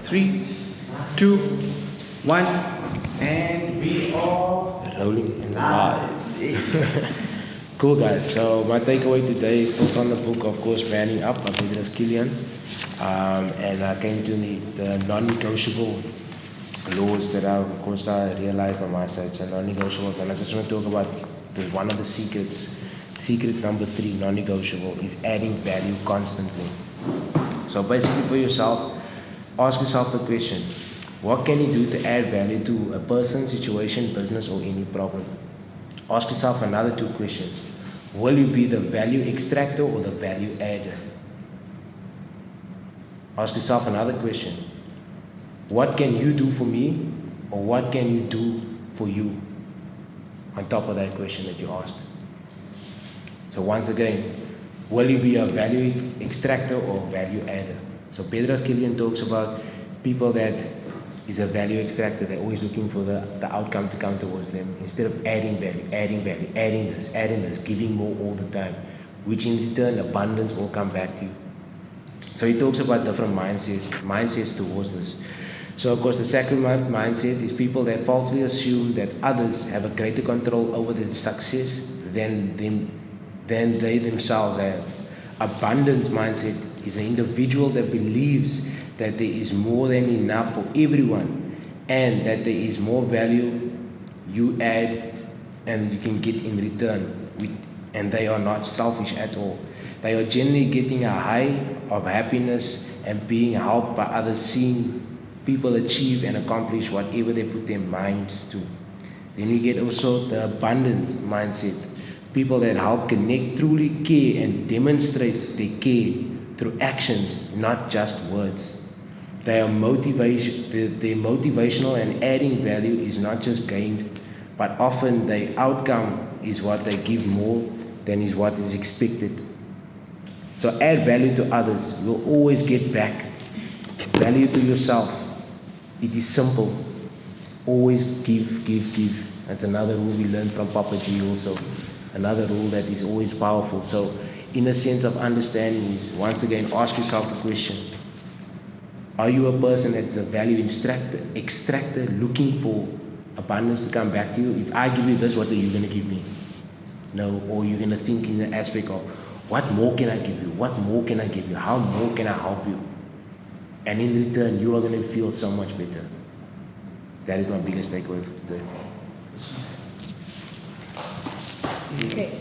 3, 2, 1, and we are rolling and live. Cool guys, so my takeaway today is still from the book, of course, Manning Up by Peter Killian. And I came to the non-negotiable laws that of course I realized on my side, so non-negotiables, and I just want to talk about one of the secrets. Secret number 3, non-negotiable, is adding value constantly. So basically for yourself, ask yourself the question, what can you do to add value to a person, situation, business, or any problem? Ask yourself another 2 questions. Will you be the value extractor or the value adder? Ask yourself another question. What can you do for me, or what can you do for you? On top of that question that you asked. So once again, will you be a value extractor or value adder? So Peter Killian talks about people that is a value extractor. They're always looking for the outcome to come towards them. Instead of adding value, adding this, giving more all the time, which in return, abundance will come back to you. So he talks about different mindsets towards this. So of course the second mindset is people that falsely assume that others have a greater control over their success than they themselves have. Abundance mindset is an individual that believes that there is more than enough for everyone, and that there is more value you add and you can get in return, and they are not selfish at all. They are generally getting a high of happiness and being helped by others, seeing people achieve and accomplish whatever they put their minds to. Then you get also the abundance mindset, people that help connect, truly care, and demonstrate their care through actions, not just words. Their motivational and adding value is not just gained, but often the outcome is what they give more than is what is expected. So add value to others. You'll always get back value to yourself. It is simple. Always give. That's another rule we learned from Papa G also. Another rule that is always powerful. So in a sense of understanding is, once again, ask yourself the question, are you a person that is a value extractor looking for abundance to come back to you? If I give you this, what are you going to give me? No, or you're going to think in the aspect of, what more can I give you? What more can I give you? How more can I help you? And in return, you are going to feel so much better. That is my biggest takeaway for today. Okay.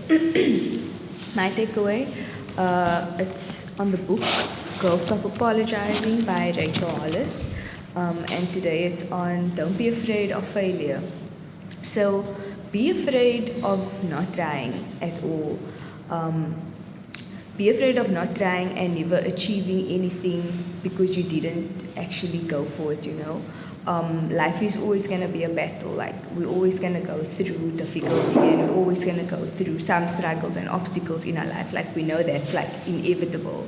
My takeaway, it's on the book Girl Stop Apologizing by Rachel Hollis. And today it's on Don't Be Afraid of Failure. So be afraid of not trying at all. Be afraid of not trying and never achieving anything because you didn't actually go for it, you know. Life is always going to be a battle. Like, we're always going to go through difficulty, and we're always going to go through some struggles and obstacles in our life. Like, we know that's like inevitable.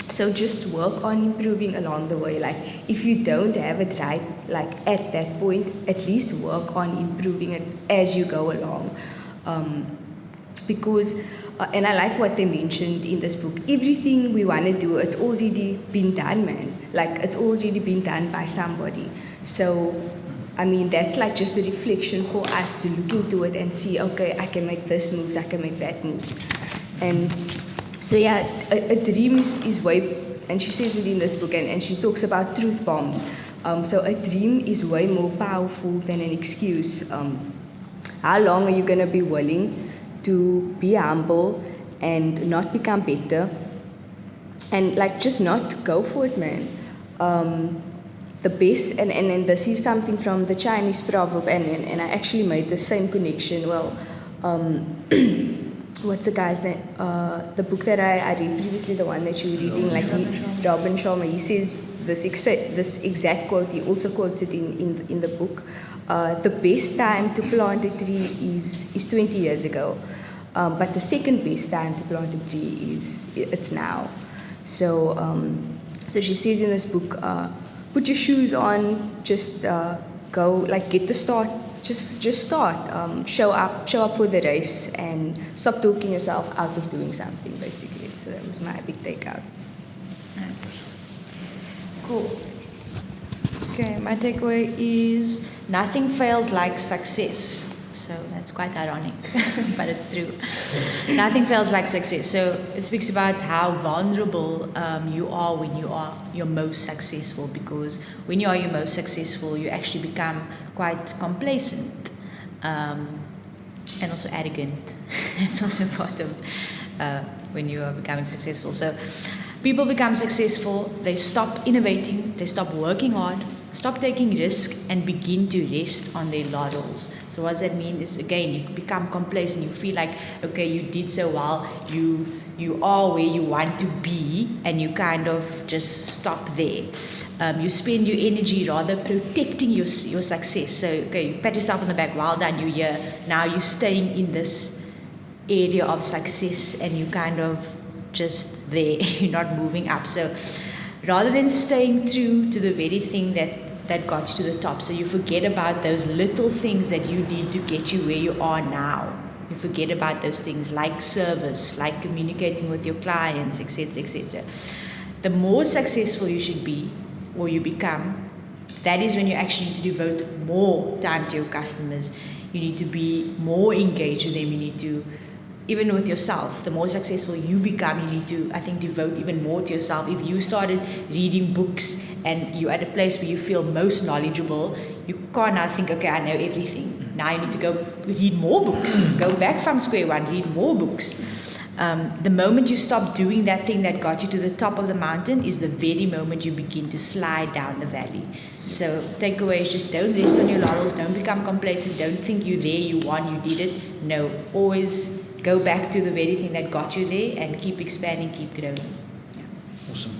So just work on improving along the way. Like, if you don't have it right, like at that point, at least work on improving it as you go along. Because and I like what they mentioned in this book. Everything we want to do, it's already been done, man. Like, it's already been done by somebody. So, I mean, that's like just a reflection for us to look into it and see, okay, I can make this moves, I can make that moves. And so, yeah, a dream is way, and she says it in this book, and she talks about truth bombs. So a dream is way more powerful than an excuse. How long are you going to be willing to be humble and not become better, and like just not go for it, man? The best, and this is something from the Chinese proverb, and I actually made the same connection. Well, what's the guy's name? The book that I read previously, the one that you were reading, like Robin Sharma, he says this exact quote. He also quotes it in the book. The best time to plant a tree is 20 years ago, but the second best time to plant a tree it's now. So she says in this book, put your shoes on, just go, like get the start, just start, show up for the race, and stop talking yourself out of doing something, basically. So that was my big takeout. Nice. Cool. Okay, my takeaway is nothing fails like success. So that's quite ironic, but it's true. Nothing fails like success. So it speaks about how vulnerable you are when you are your most successful, because when you are your most successful, you actually become quite complacent and also arrogant. That's also part of when you are becoming successful. So people become successful, they stop innovating, they stop working hard, stop taking risks, and begin to rest on their laurels. So what does that mean? Is again, you become complacent. You feel like, okay, you did so well, you are where you want to be, and you kind of just stop there. You spend your energy rather protecting your success. So okay, you pat yourself on the back, well done, you're here. Now you're staying in this area of success, and you kind of just there, you're not moving up. So rather than staying true to the very thing that got you to the top, so you forget about those little things that you did to get you where you are now. You forget about those things like service, like communicating with your clients, etc., etc. The more successful you should be, or you become, that is when you actually need to devote more time to your customers. You need to be more engaged with them. You need to, even with yourself, the more successful you become, you need to, I think, devote even more to yourself. If you started reading books and you're at a place where you feel most knowledgeable, you can't now think, okay, I know everything. Now you need to go read more books. Go back from square one, read more books. The moment you stop doing that thing that got you to the top of the mountain is the very moment you begin to slide down the valley. So takeaway is just don't rest on your laurels, don't become complacent, don't think you're there, you won, you did it. No, always go back to the very thing that got you there and keep expanding, keep growing. Yeah. Awesome.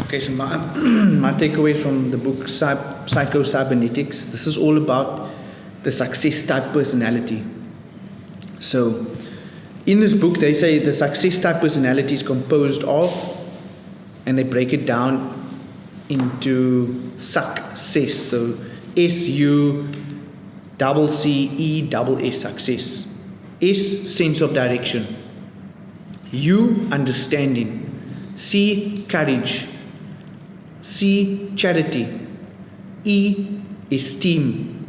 Okay, so my takeaway from the book Psycho-Cybernetics, this is all about the success type personality. So in this book, they say the success type personality is composed of, and they break it down into success. So SUCCESS, success. S, sense of direction. U, understanding. C, courage. C, charity. E, esteem.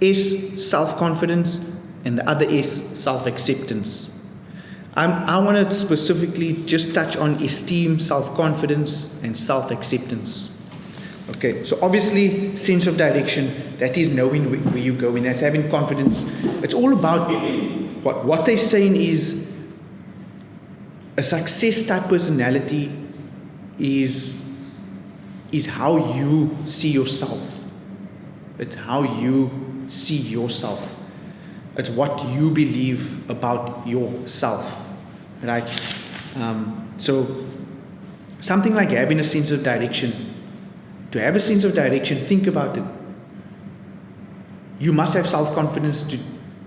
S, self-confidence. And the other is self-acceptance. I want to specifically just touch on esteem, self-confidence, and self-acceptance. Okay, so obviously, sense of direction, that is knowing where you're going, that's having confidence. It's all about what they're saying is a success type personality is how you see yourself. It's how you see yourself. It's what you believe about yourself, right? So something like having a sense of direction. To have a sense of direction, think about it. You must have self-confidence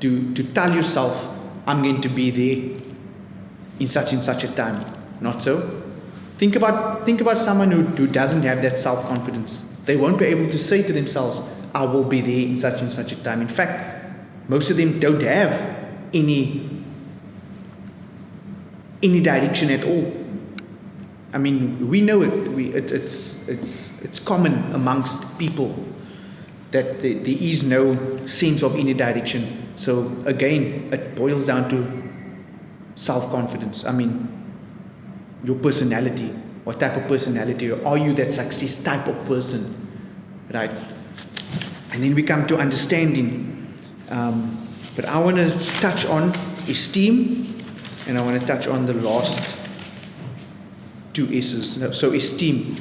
to tell yourself, I'm going to be there in such and such a time. Not so? Think about someone who doesn't have that self-confidence. They won't be able to say to themselves, I will be there in such and such a time. In fact, most of them don't have any direction at all. I mean, we know it. It's common amongst people that there is no sense of any direction. So again, it boils down to self-confidence. I mean, your personality. What type of personality are you? That success type of person, right? And then we come to understanding. But I want to touch on esteem, and I want to touch on the last two S's. So esteem.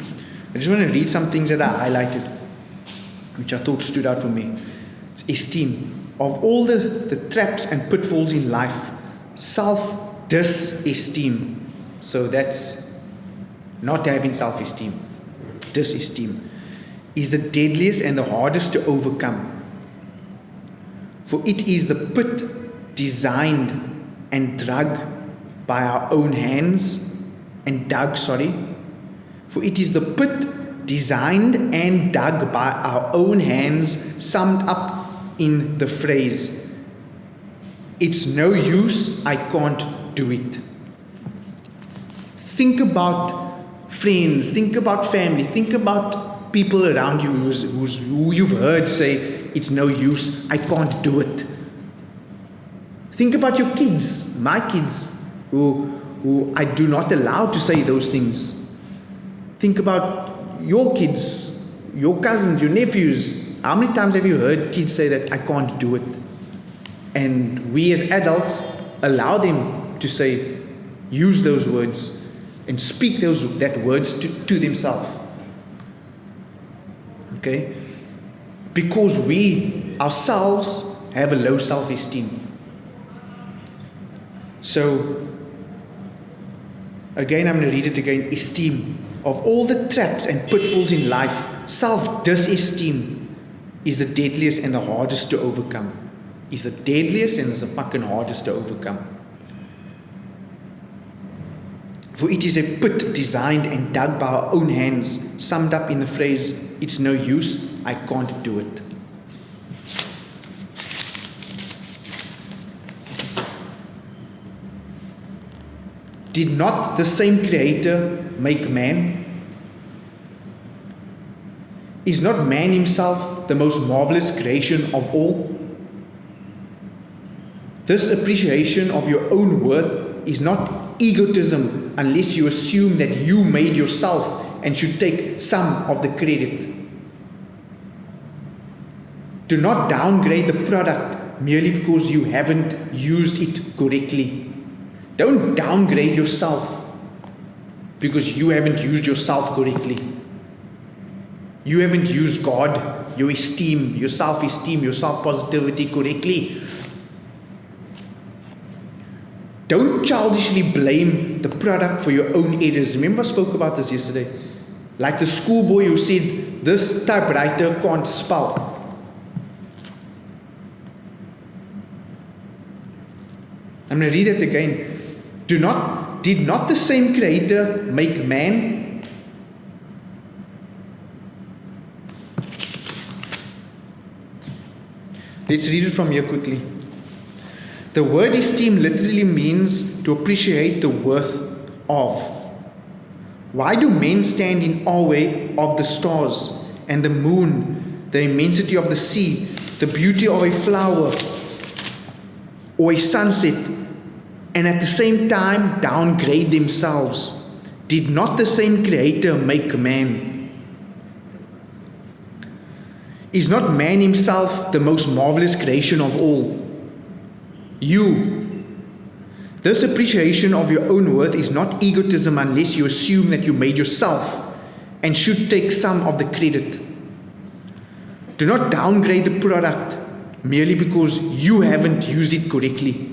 I just want to read some things that I highlighted, which I thought stood out for me. Esteem. Of all the traps and pitfalls in life, self-disesteem. So that's not having self-esteem. Disesteem is the deadliest and the hardest to overcome. For it is the pit designed and dug by our own hands, For it is the pit designed and dug by our own hands, summed up in the phrase, it's no use, I can't do it. Think about friends, think about family, think about people around you who you've heard say, it's no use, I can't do it. Think about your kids, my kids, who I do not allow to say those things. Think about your kids, your cousins, your nephews. How many times have you heard kids say that I can't do it? And we as adults allow them to say, use those words and speak that words to themselves. Okay? Because we ourselves have a low self-esteem. So, again, I'm going to read it again. Esteem. Of all the traps and pitfalls in life, self-disesteem is the deadliest and the hardest to overcome. Is the deadliest and is the fucking hardest to overcome. For it is a pit designed and dug by our own hands, summed up in the phrase, it's no use, I can't do it. Did not the same Creator make man? Is not man himself the most marvelous creation of all? This appreciation of your own worth is not egotism unless you assume that you made yourself and should take some of the credit. Do not downgrade the product merely because you haven't used it correctly. Don't downgrade yourself because you haven't used yourself correctly. You haven't used God, your esteem, your self-esteem, your self-positivity correctly. Don't childishly blame the product for your own errors. Remember I spoke about this yesterday. Like the schoolboy who said, this typewriter can't spell. I'm going to read it again. Did not the same Creator make man? Let's read it from here quickly. The word esteem literally means to appreciate the worth of. Why do men stand in awe of the stars and the moon, the immensity of the sea, the beauty of a flower or a sunset, and at the same time downgrade themselves? Did not the same Creator make man? Is not man himself the most marvelous creation of all? You. This appreciation of your own worth is not egotism unless you assume that you made yourself and should take some of the credit. Do not downgrade the product merely because you haven't used it correctly.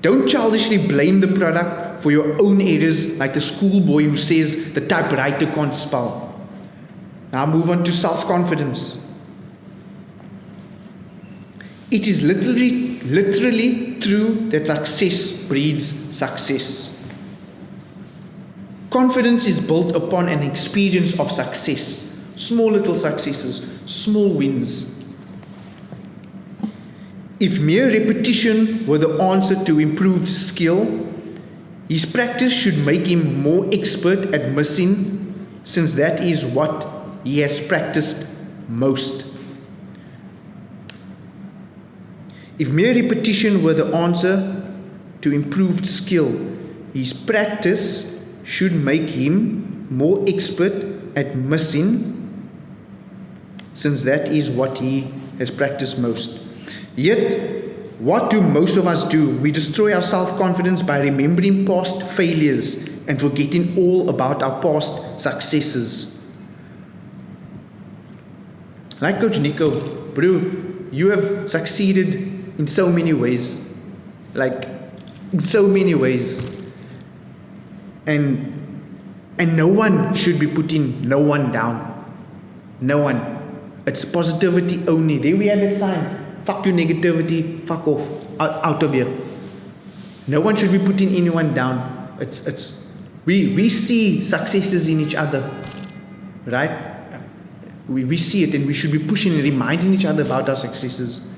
Don't childishly blame the product for your own errors like the schoolboy who says the typewriter can't spell. Now move on to self-confidence. It is literally true that success breeds success. Confidence is built upon an experience of success. Small little successes, small wins. If mere repetition were the answer to improved skill, his practice should make him more expert at missing, since that is what he has practiced most. If mere repetition were the answer to improved skill, his practice should make him more expert at missing, since that is what he has practiced most. Yet, what do most of us do? We destroy our self-confidence by remembering past failures and forgetting all about our past successes. Like Coach Nico, bro, you have succeeded in so many ways. Like, in so many ways. And no one should be putting no one down. No one. It's positivity only. There we have that sign. Fuck your negativity, fuck off, out of here. No one should be putting anyone down. We see successes in each other, right? We see it, and we should be pushing and reminding each other about our successes.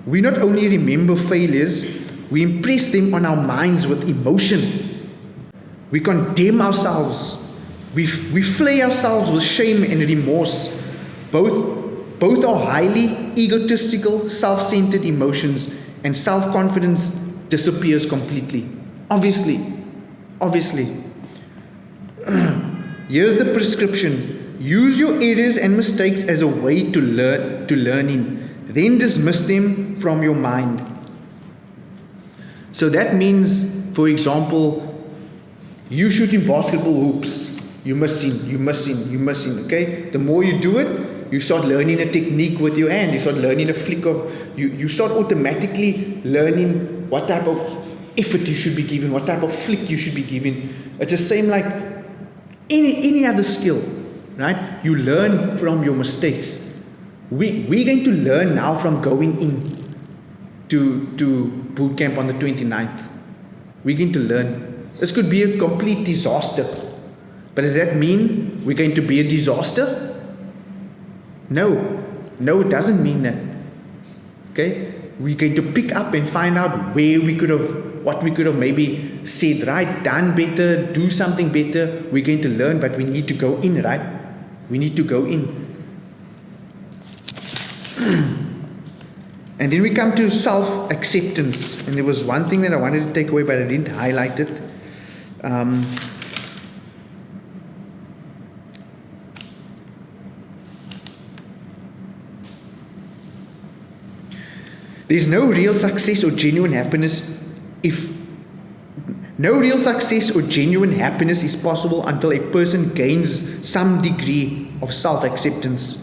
We not only remember failures, we impress them on our minds with emotion. We condemn ourselves We flay ourselves with shame and remorse. Both are highly egotistical, self-centered emotions, and self-confidence disappears completely. Obviously. Here's the prescription. Use your errors and mistakes as a way to learning. Then dismiss them from your mind. So that means, for example, you shooting basketball hoops. You must sin, okay? The more you do it, you start learning a technique with your hand. You start learning a flick of, you start automatically learning what type of effort you should be giving, what type of flick you should be giving. It's the same like any other skill, right? You learn from your mistakes. We're going to learn now from going in to boot camp on the 29th. We're going to learn. This could be a complete disaster. But does that mean we're going to be a disaster? No, it doesn't mean that. Okay? We're going to pick up and find out what we could have maybe said right, done better, do something better. We're going to learn, but we need to go in, right? We need to go in. And then we come to self-acceptance. And there was one thing that I wanted to take away, but I didn't highlight it. There's no real success or genuine happiness is possible until a person gains some degree of self-acceptance.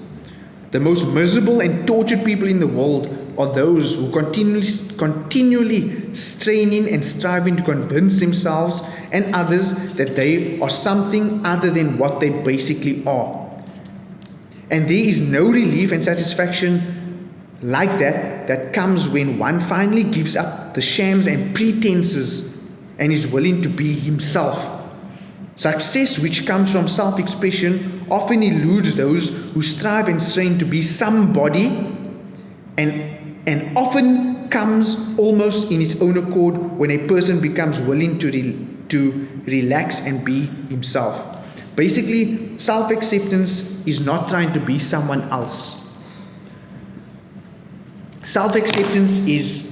The most miserable and tortured people in the world are those who continually straining and striving to convince themselves and others that they are something other than what they basically are. And there is no relief and satisfaction like that comes when one finally gives up the shams and pretenses and is willing to be himself. Success which comes from self-expression often eludes those who strive and strain to be somebody, and often comes almost in its own accord when a person becomes willing to relax and be himself. Basically, self-acceptance is not trying to be someone else. Self-acceptance is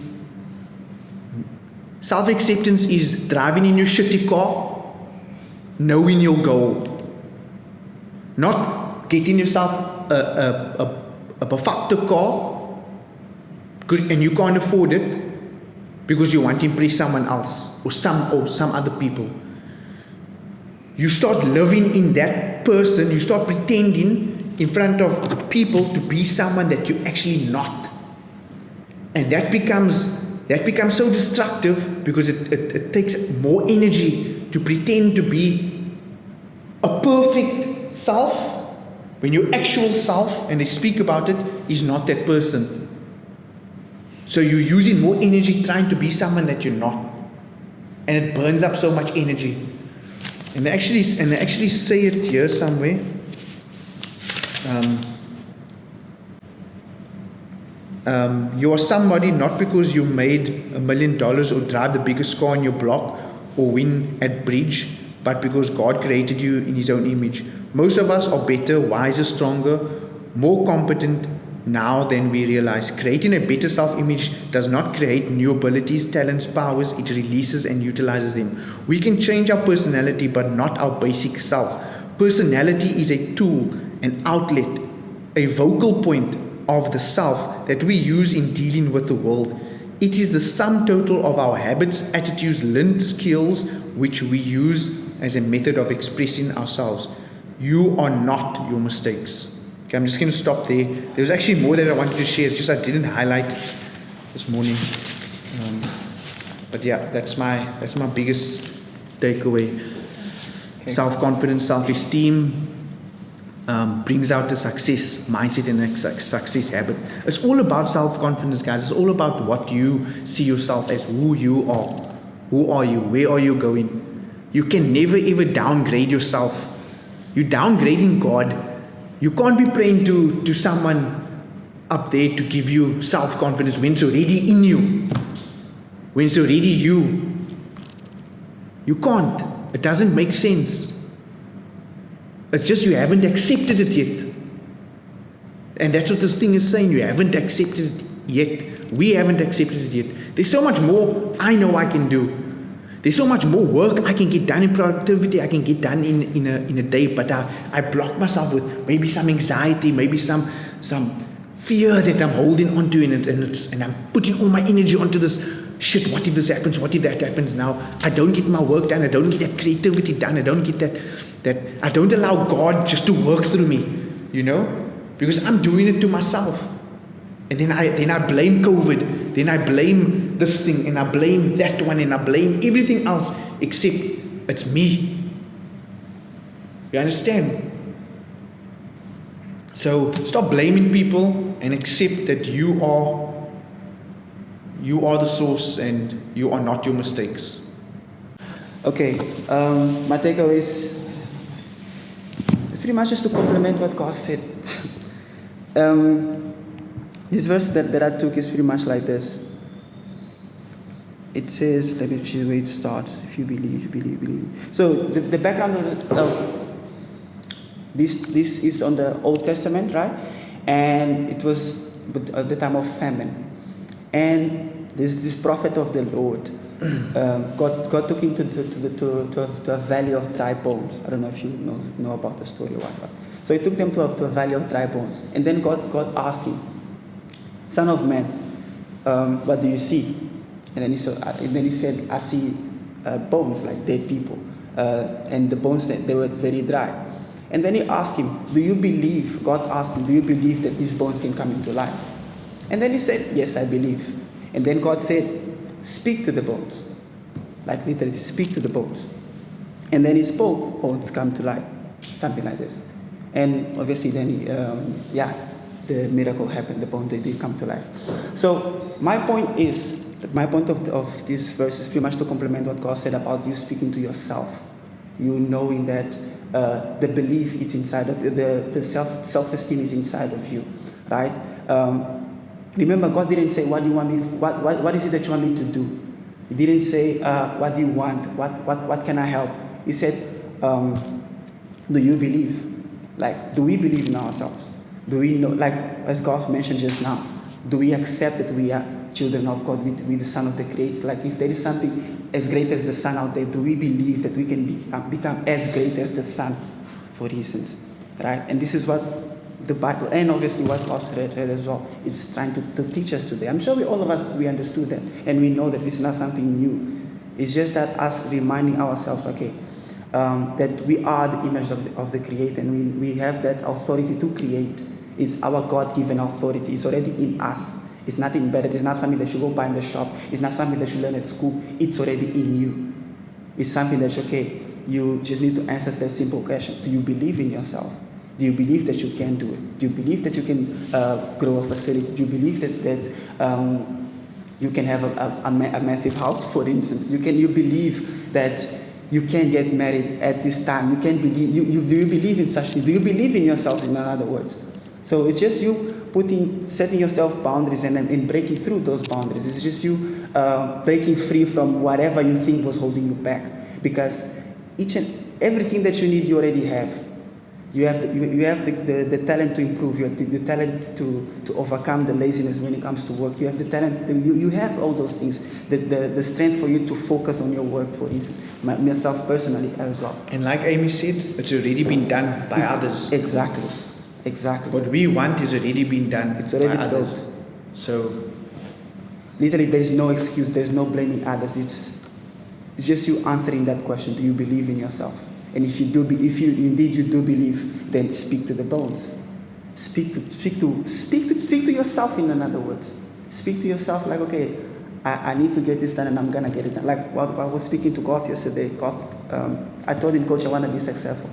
driving in your shitty car, knowing your goal. Not getting yourself a perfecto car and you can't afford it because you want to impress someone else or some other people. You start living in that person, you start pretending in front of people to be someone that you're actually not. And that becomes so destructive because it takes more energy to pretend to be a perfect self when your actual self, and they speak about it, is not that person. So you're using more energy trying to be someone that you're not. And it burns up so much energy. And they actually say it here somewhere. You are somebody not because you made $1 million or drive the biggest car in your block or win at bridge, but because God created you in His own image. Most of us are better, wiser, stronger, more competent now than we realize. Creating a better self-image does not create new abilities, talents, powers. It releases and utilizes them. We can change our personality, but not our basic self. Personality is a tool, an outlet, a vocal point of the self that we use in dealing with the world. It is the sum total of our habits, attitudes, learned skills, which we use as a method of expressing ourselves. You are not your mistakes. Okay, I'm just going to stop there. There's actually more that I wanted to share. It's just I didn't highlight this morning. But yeah, that's my biggest takeaway. Okay. Self-confidence, self-esteem brings out the success mindset and a success habit. It's all about self-confidence, guys. It's all about what you see yourself as, who you are. Who are you? Where are you going? You can never ever downgrade yourself. You're downgrading God. You can't be praying to someone up there to give you self-confidence when it's already in you. When it's already you. You can't. It doesn't make sense. It's just you haven't accepted it yet. And that's what this thing is saying. You haven't accepted it yet. We haven't accepted it yet. There's so much more I know I can do. There's so much more work I can get done in productivity, I can get done in a day, but I block myself with maybe some anxiety, maybe some fear that I'm holding onto, and I'm putting all my energy onto this. Shit, what if this happens? What if that happens? Now I don't get my work done. I don't get that creativity done. I don't get that I don't allow God just to work through me, because I'm doing it to myself. And then I blame COVID, then I blame this thing, and I blame that one, and I blame everything else except it's me. You understand? So stop blaming people and accept that you are the source and you are not your mistakes. Okay, my takeaway is it's pretty much just to complement what God said. This verse that I took is pretty much like this. It says, let me see where it starts. If you believe, believe. So the background of this is on the Old Testament, right? And it was at the time of famine. And this prophet of the Lord, God took him to a valley of dry bones. I don't know if you know about the story or what. So he took them to a valley of dry bones. And then God asked him, Son of man, what do you see? And then he said, I see bones, like dead people. And the bones, they were very dry. And then he asked him, do you believe? God asked him, do you believe that these bones can come into life? And then he said, yes, I believe. And then God said, speak to the bones. Like literally, speak to the bones. And then he spoke, bones come to life. Something like this. And obviously then, the miracle happened. The bones, they did come to life. So my point of this verse is pretty much to complement what God said about you speaking to yourself. You knowing that the belief is inside of you, the self-esteem is inside of you, right? Remember, God didn't say, what do you want me? What is it that you want me to do? He didn't say, what do you want? What can I help? He said, do you believe? Like, do we believe in ourselves? Do we know, like as God mentioned just now, do we accept that we are children of God, we the Son of the Creator? Like if there is something as great as the Son out there, do we believe that we can become as great as the Son, for instance, right? And this is what the Bible, and obviously what Pastor read as well, is trying to teach us today. I'm sure all of us, we understood that, and we know that this is not something new. It's just that us reminding ourselves, okay, that we are the image of the Creator, and we have that authority to create. It's our God-given authority. It's already in us. It's not embedded. It's not something that you go buy in the shop. It's not something that you learn at school. It's already in you. It's something that, okay, you just need to answer that simple question. Do you believe in yourself? Do you believe that you can do it? Do you believe that you can grow a facility? Do you believe that you can have a massive house, for instance? You believe that you can get married at this time? You can believe. Do you believe in such things? Do you believe in yourself, in other words? So it's just you setting yourself boundaries and breaking through those boundaries. It's just you breaking free from whatever you think was holding you back. Because each and everything that you need, you already have. You have the talent to improve. You have the talent to overcome the laziness when it comes to work. You have the talent. You have all those things. The strength for you to focus on your work, for instance. Myself personally as well. And like Amy said, it's already been done by others. Exactly. What we want is already been done. It's already by others. built. So literally, there is no excuse. There is no blaming others. It's just you answering that question. Do you believe in yourself? And if you indeed do believe, then speak to the bones. Speak to yourself. In other words, speak to yourself. Like, okay, I need to get this done, and I'm gonna get it done. Like what I was speaking to God yesterday. I told him, Coach, I want to be successful.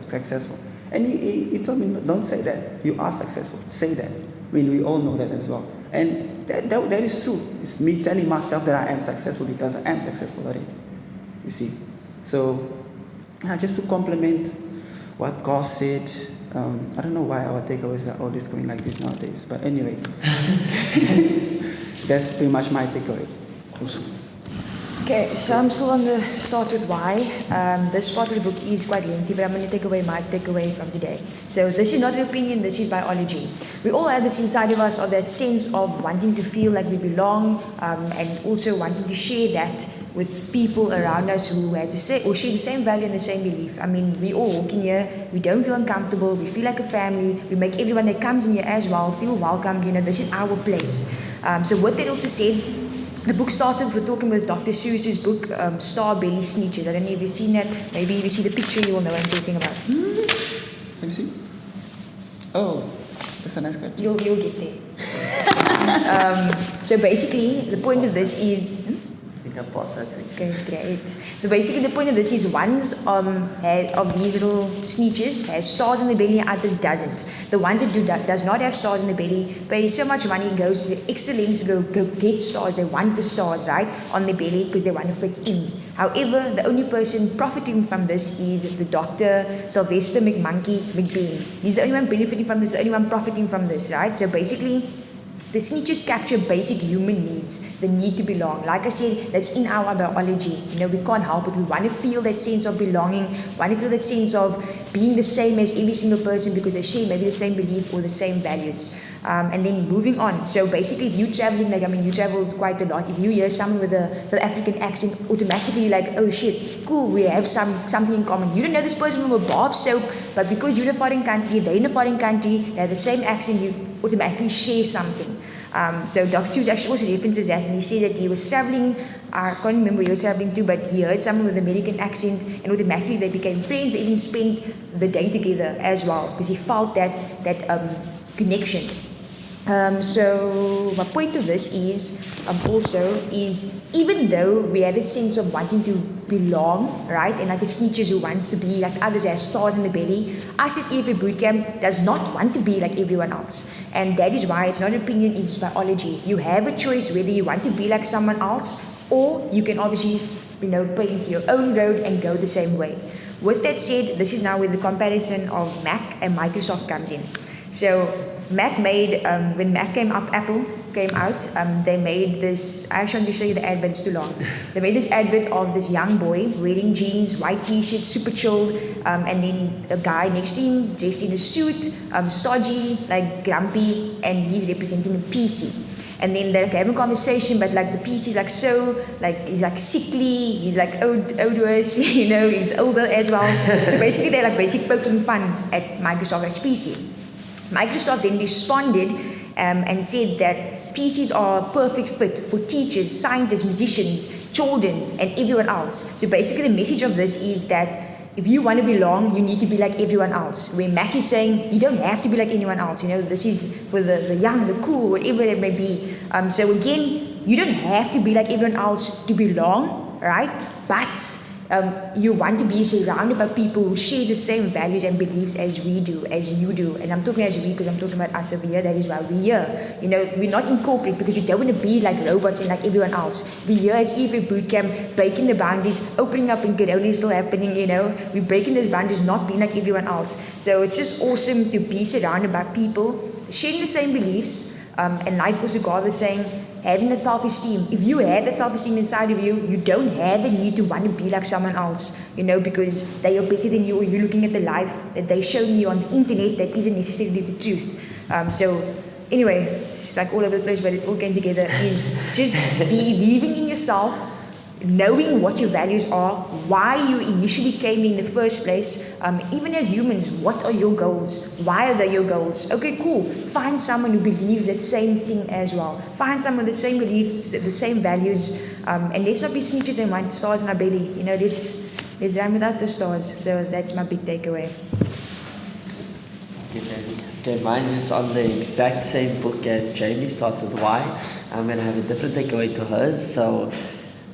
And he told me, don't say that. You are successful. Say that. I mean, we all know that as well. And that is true. It's me telling myself that I am successful because I am successful already. You see. So, just to complement what God said, I don't know why our takeaways are always going like this nowadays. But anyways, that's pretty much my takeaway. awesome. Okay, so I'm still on the start with why. This part of the book is quite lengthy, but I'm going to take away my takeaway from today. So this is not an opinion, this is biology. We all have this inside of us, of that sense of wanting to feel like we belong, and also wanting to share that with people around us who has the same, or share the same value and the same belief. I mean, we all walk in here, we don't feel uncomfortable, we feel like a family, we make everyone that comes in here as well feel welcome, this is our place. So with that also said, the book starts off with talking with Dr. Seuss's book, Star Belly Sneetches. I don't know if you've seen that. Maybe if you see the picture, you will know what I'm talking about. Have you seen? Oh, that's a nice guy. You'll get there. So basically, the point of this is... I think I passed that thing. Okay, great. So basically, the point of this is one's of these little sneetches has stars on the belly, and others doesn't. The ones that does not have stars on the belly pay so much money, goes to extra lengths to go get stars. They want the stars, right, on the belly because they want to fit in. However, the only person profiting from this is the Dr. Sylvester McBean. He's the only one benefiting from this, the only one profiting from this, right? So basically, the sneetches capture basic human needs, the need to belong. Like I said, that's in our biology. We can't help it. We want to feel that sense of belonging, want to feel that sense of being the same as every single person because they share maybe the same belief or the same values. And then moving on. So basically, if you're traveling, you traveled quite a lot. If you hear someone with a South African accent, automatically you're like, oh shit, cool, we have something in common. You don't know this person from a bar of soap, but because you're in a foreign country, they're in a foreign country, they have the same accent, you automatically share something. So Dr. Seuss actually also references that, and he said that he was traveling, I can't remember where he was traveling to, but he heard someone with an American accent, and automatically they became friends. They even spent the day together as well, because he felt that connection. So my point of this is even though we have this sense of wanting to belong, right, and like the sneetches who wants to be like others, has stars in the belly, us as EFF Bootcamp does not want to be like everyone else, and that is why it's not an opinion, it's biology. You have a choice whether you want to be like someone else, or you can obviously paint your own road and go the same way. With that said, this is now where the comparison of Mac and Microsoft comes in. So Mac made, when Mac came up, Apple came out, they made this, I actually want to show you the ad, but it's too long. They made this advert of this young boy wearing jeans, white t-shirt, super chilled, and then a guy next to him dressed in a suit, stodgy, like grumpy, and he's representing a PC. And then they're having a conversation, but like the PC is like so, like he's like sickly, he's like odorous, he's older as well. So basically they're like poking fun at Microsoft's PC. Microsoft then responded and said that PCs are a perfect fit for teachers, scientists, musicians, children, and everyone else. So basically the message of this is that if you want to belong, you need to be like everyone else. Where Mac is saying, you don't have to be like anyone else. This is for the young, the cool, whatever it may be. So again, you don't have to be like everyone else to belong, right? But you want to be surrounded by people who share the same values and beliefs as we do, as you do. And I'm talking as we because I'm talking about us over here. That is why we're here. We're not in corporate because we don't want to be like robots and like everyone else. We're here as EFF Bootcamp, breaking the boundaries, opening up and Corona is still happening, We're breaking those boundaries, not being like everyone else. So it's just awesome to be surrounded by people sharing the same beliefs, and like also God was saying, having that self-esteem. If you have that self-esteem inside of you, you don't have the need to want to be like someone else, because they are better than you, or you're looking at the life that they show you on the internet that isn't necessarily the truth. So anyway, it's like all over the place, but it all came together, is just believing in yourself, knowing what your values are, why you initially came in the first place. Even as humans, what are your goals? Why are they your goals? Okay, cool. Find someone who believes that same thing as well. Find someone with the same beliefs, the same values, and let's not be sneetches and want stars in our belly. Let's run without the stars. So that's my big takeaway. Okay, mine is on the exact same book as Jamie, starts with why. I'm going to have a different takeaway to hers. So,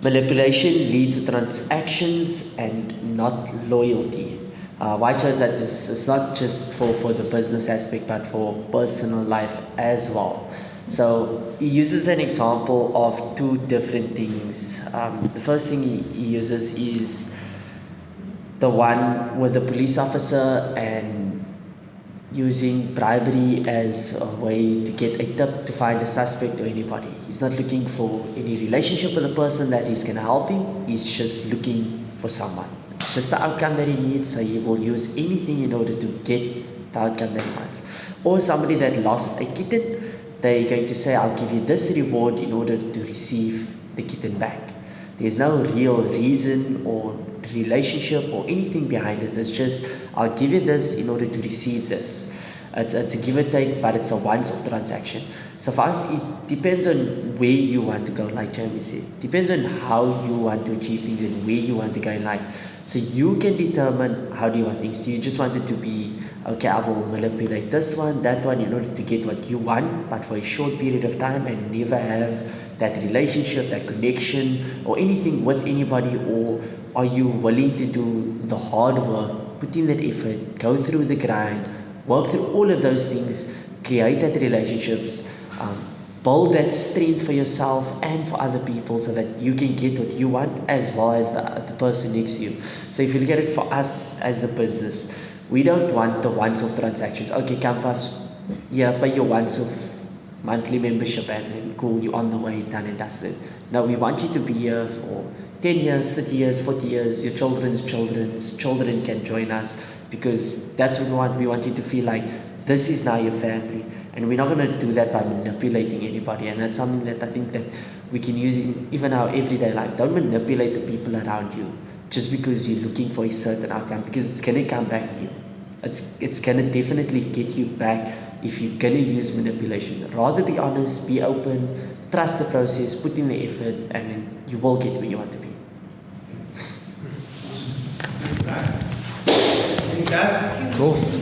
manipulation leads to transactions and not loyalty. Why I chose that is it's not just for the business aspect, but for personal life as well. So he uses an example of two different things. The first thing he uses is the one with the police officer and using bribery as a way to get a tip to find a suspect or anybody. He's not looking for any relationship with a person that is going to help him. He's just looking for someone. It's just the outcome that he needs, so he will use anything in order to get the outcome that he wants. Or somebody that lost a kitten, they're going to say, I'll give you this reward in order to receive the kitten back. There's no real reason or relationship or anything behind it. It's just, I'll give you this in order to receive this. It's a give or take, but it's a once-off transaction. So for us, it depends on where you want to go, like Jeremy said. Depends on how you want to achieve things and where you want to go in life. So you can determine how do you want things. Do you just want it to be, okay, I will manipulate this one, that one, in order to get what you want, but for a short period of time and never have that relationship, that connection, or anything with anybody? Or are you willing to do the hard work, put in that effort, go through the grind, work through all of those things, create that relationships, build that strength for yourself and for other people so that you can get what you want as well as the person next to you. So if you look at it for us as a business, we don't want the once-off transactions. Okay, come for us, yeah, pay your once-off monthly membership and cool, you're on the way, done and dusted. No, we want you to be here for 10 years, 30 years, 40 years, your children's children can join us, because that's what we want. We want you to feel like this is now your family. And we're not going to do that by manipulating anybody. And that's something that I think that we can use in even our everyday life. Don't manipulate the people around you just because you're looking for a certain outcome, because it's going to come back to you. It's going to definitely get you back if you're going to use manipulation. Rather be honest, be open, trust the process, put in the effort, and then you will get where you want to be. Thanks, guys. Cool.